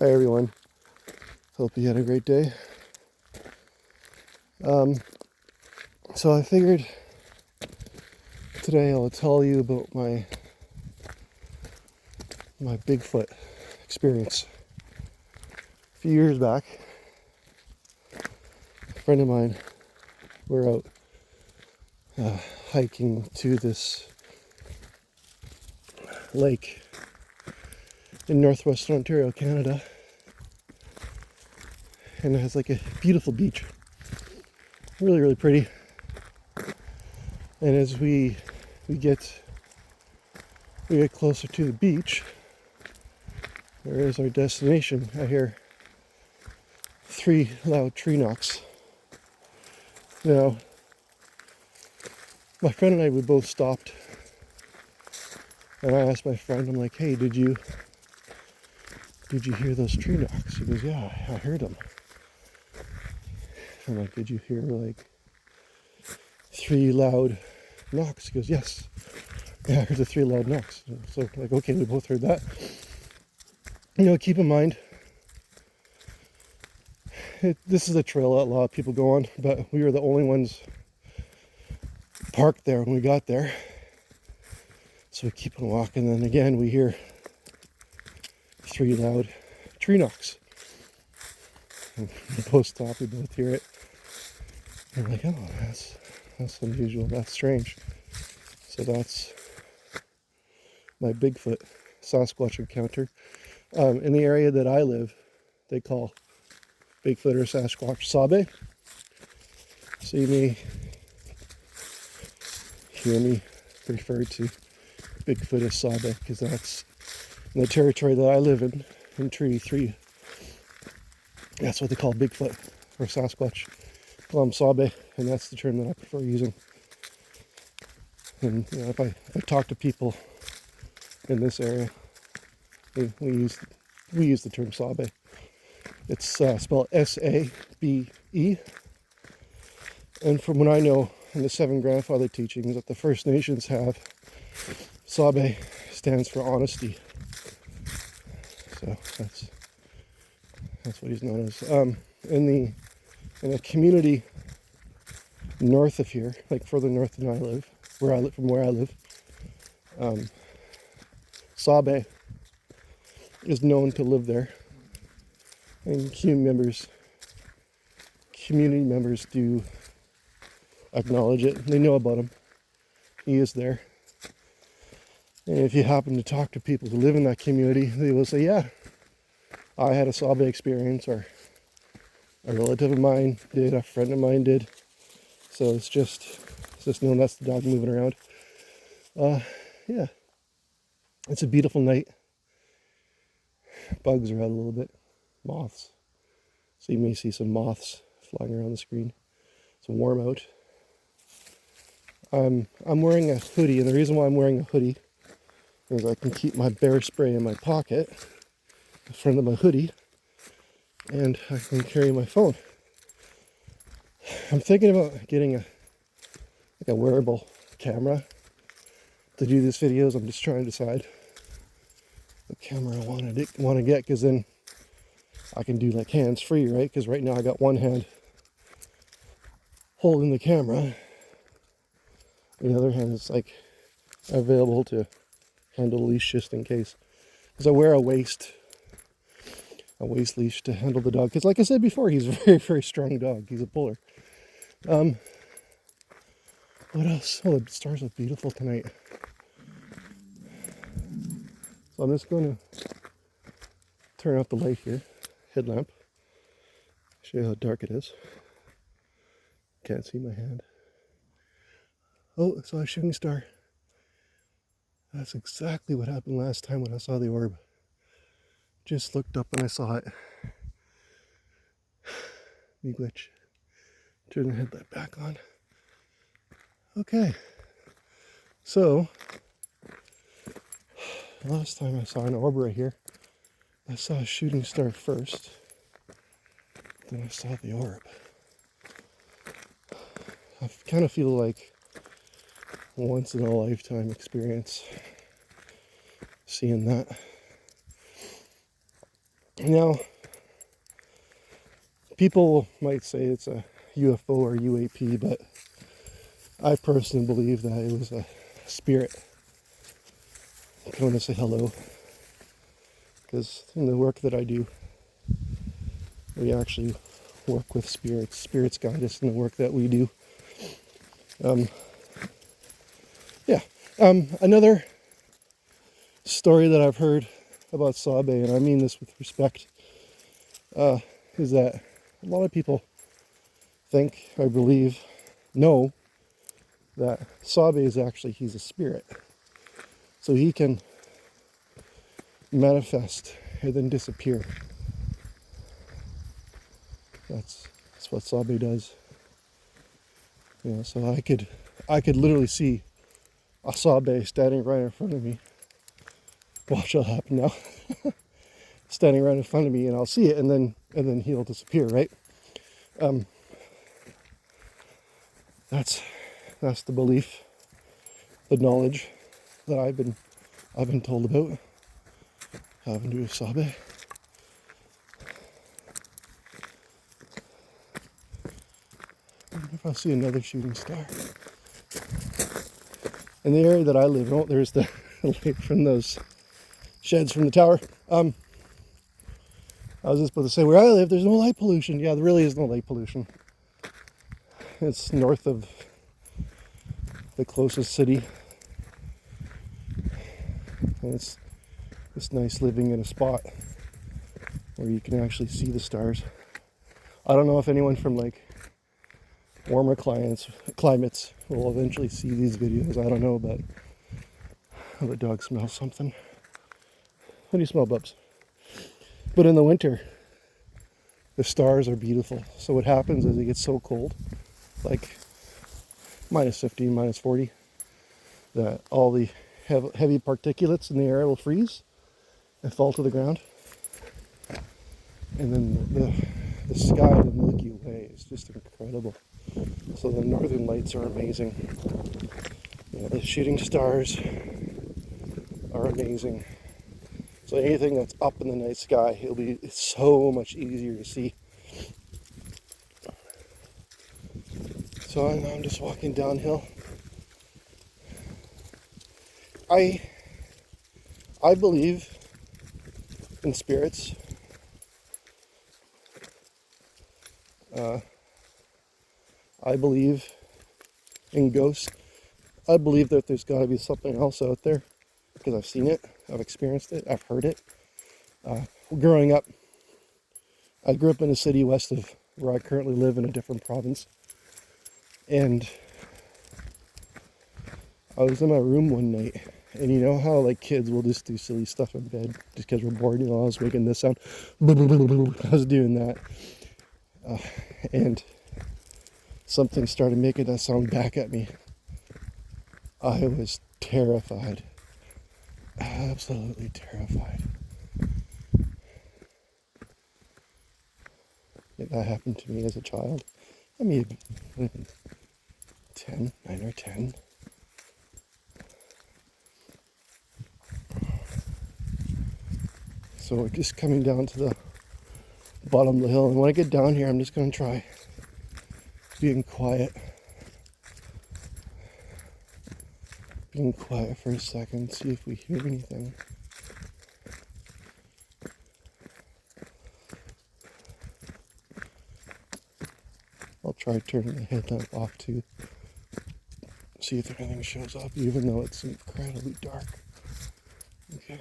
Hi everyone, hope you had a great day. So I figured today I'll tell you about my Bigfoot experience. A few years back, a friend of mine, we're out hiking to this lake in northwestern Ontario, Canada, and it has like a beautiful beach, really pretty. And as we get closer to the beach, where is our destination? I hear 3 loud tree knocks. Now, my friend and I, we both stopped, and I asked my friend, I'm like, hey, did you hear those tree knocks? He goes, yeah, I heard them. I'm like, did you hear like 3 loud knocks? He goes, yes. Yeah, I heard the 3 loud knocks. So like, okay, we both heard that. You know, keep in mind, this is a trail that a lot of people go on, but we were the only ones parked there when we got there. So we keep on walking, and then again we hear 3 loud tree knocks. And we both stop, we both hear it. And we're like, oh, that's unusual, that's strange. So that's my Bigfoot Sasquatch encounter. In the area that I live, they call Bigfoot or Sasquatch Sabe. So you may hear me refer to Bigfoot as Sabe, because that's in the territory that I live in Treaty 3. That's what they call Bigfoot or Sasquatch. Call them Sabe, and that's the term that I prefer using. And you know, if I talk to people in this area, we use the term Sabe. It's spelled S-A-B-E. And from what I know in the 7 grandfather teachings that the First Nations have, Sabe stands for honesty. So that's what he's known as. In the community north of here, like further north than I live, where I live, Sabe is known to live there, and community members do acknowledge it. They know about him. He is there. And if you happen to talk to people who live in that community, they will say, yeah, I had a Sabe experience, or a relative of mine did, a friend of mine did. So it's just known that's the dog moving around. Yeah, it's a beautiful night. Bugs are out a little bit, moths. So you may see some moths flying around the screen. It's warm out. I'm wearing a hoodie, and the reason why I'm wearing a hoodie is I can keep my bear spray in my pocket, in front of my hoodie, and I can carry my phone. I'm thinking about getting a wearable camera to do these videos. I'm just trying to decide what camera I want to get, because then I can do like hands-free, right? Because right now I got one hand holding the camera, the other hand is like available to handle the leash just in case. Because I wear a waist leash to handle the dog. Because like I said before, he's a very strong dog. He's a puller. What else? Oh, the stars look beautiful tonight. So I'm just going to turn off the light here, headlamp. Show you how dark it is. Can't see my hand. Oh, I saw a shooting star. That's exactly what happened last time when I saw the orb. Just looked up and I saw it. Me glitch. Turn the headlight back on. Okay. So, last time I saw an orb right here, I saw a shooting star first. Then I saw the orb. I kind of feel like once in a lifetime experience seeing that. Now, people might say it's a UFO or UAP, but I personally believe that it was a spirit coming to say hello. Because in the work that I do, we actually work with spirits. Spirits guide us in the work that we do. Another story that I've heard about Sabe, and I mean this with respect, is that a lot of people think, I believe, know that Sabe is actually, he's a spirit. So he can manifest and then disappear. That's what Sabe does. You know, so I could literally see a Sabe standing right in front of me. Watch what'll happen now. Standing right in front of me, and I'll see it, and then he'll disappear, right? That's the belief, the knowledge that I've been told about having to do with Sabe. I wonder if I'll see another shooting star. In the area that I live in, there's the light from those sheds from the tower. I was just about to say, where I live, there's no light pollution. Yeah, there really is no light pollution. It's north of the closest city. And it's nice living in a spot where you can actually see the stars. I don't know if anyone from like warmer climates will eventually see these videos. I don't know, but the dog smells something. What do you smell, Bubs? But in the winter, the stars are beautiful. So what happens is it gets so cold, like minus 15, minus 40, that all the heavy particulates in the air will freeze and fall to the ground. And then the sky, the Milky Way, is just incredible. So the northern lights are amazing. You know, the shooting stars are amazing. So anything that's up in the night sky, it's so much easier to see. So I'm just walking downhill. I believe in spirits. I believe in ghosts. I believe that there's got to be something else out there because I've seen it, I've experienced it, I've heard it. Growing up, I grew up in a city west of where I currently live in a different province. And I was in my room one night, and you know how like kids will just do silly stuff in bed just because we're bored. You know, I was making this sound. I was doing that. And something started making that sound back at me. I was terrified. Absolutely terrified. That happened to me as a child. I mean, 9 or 10. So we're just coming down to the bottom of the hill. And when I get down here, I'm just going to try being quiet. Being quiet for a second, see if we hear anything. I'll try turning the headlamp off too. See if anything shows up, even though it's incredibly dark. Okay.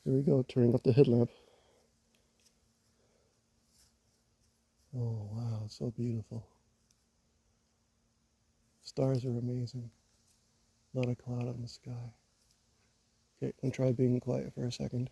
Here we go, turning up the headlamp. Oh wow, it's so beautiful. Stars are amazing. A lot of cloud on the sky. Okay, I'm try being quiet for a second.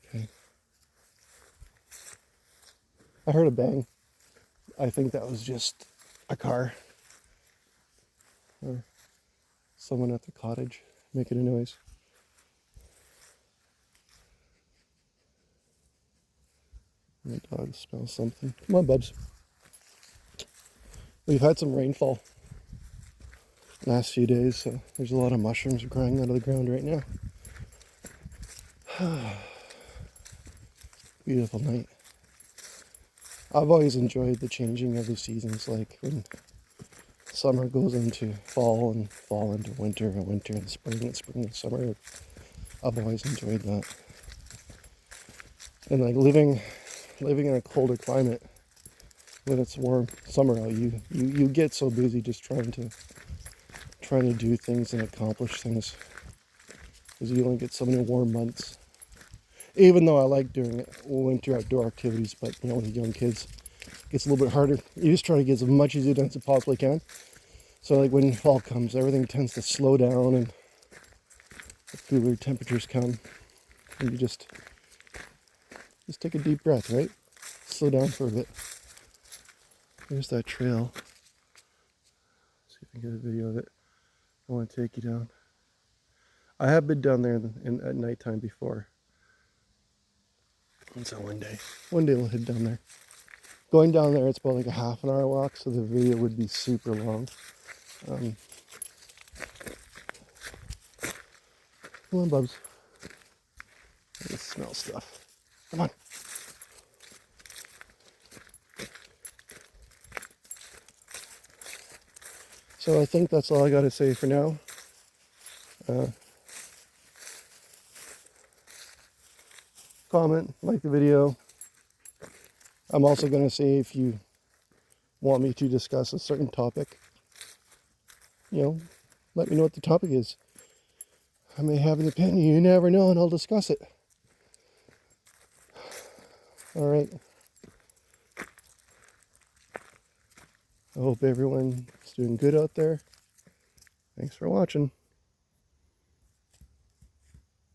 Okay. I heard a bang. I think that was just a car or someone at the cottage making a noise. My dog smells something. Come on, Bubs. We've had some rainfall last few days, so there's a lot of mushrooms growing out of the ground right now. Beautiful night. I've always enjoyed the changing of the seasons, like when summer goes into fall and fall into winter and winter and spring and summer. I've always enjoyed that. And like living in a colder climate when it's warm summer out, you get so busy just trying to do things and accomplish things because you only get so many warm months. Even though I like doing winter outdoor activities, but you know, with young kids, it gets a little bit harder. You just try to get as much as you done as you possibly can. So like when fall comes, everything tends to slow down and the cooler temperatures come, and you just take a deep breath, right? Slow down for a bit. There's that trail. See if I can get a video of it. I want to take you down. I have been down there at nighttime before. And so one day we'll head down there. Going down there, it's about like a half an hour walk, so the video would be super long. Come on, Bubs. I smell stuff. Come on. So I think that's all I got to say for now. Comment, like the video. I'm also going to say if you want me to discuss a certain topic, you know, let me know what the topic is. I may have an opinion, you never know, and I'll discuss it. All right. I hope everyone's doing good out there. Thanks for watching.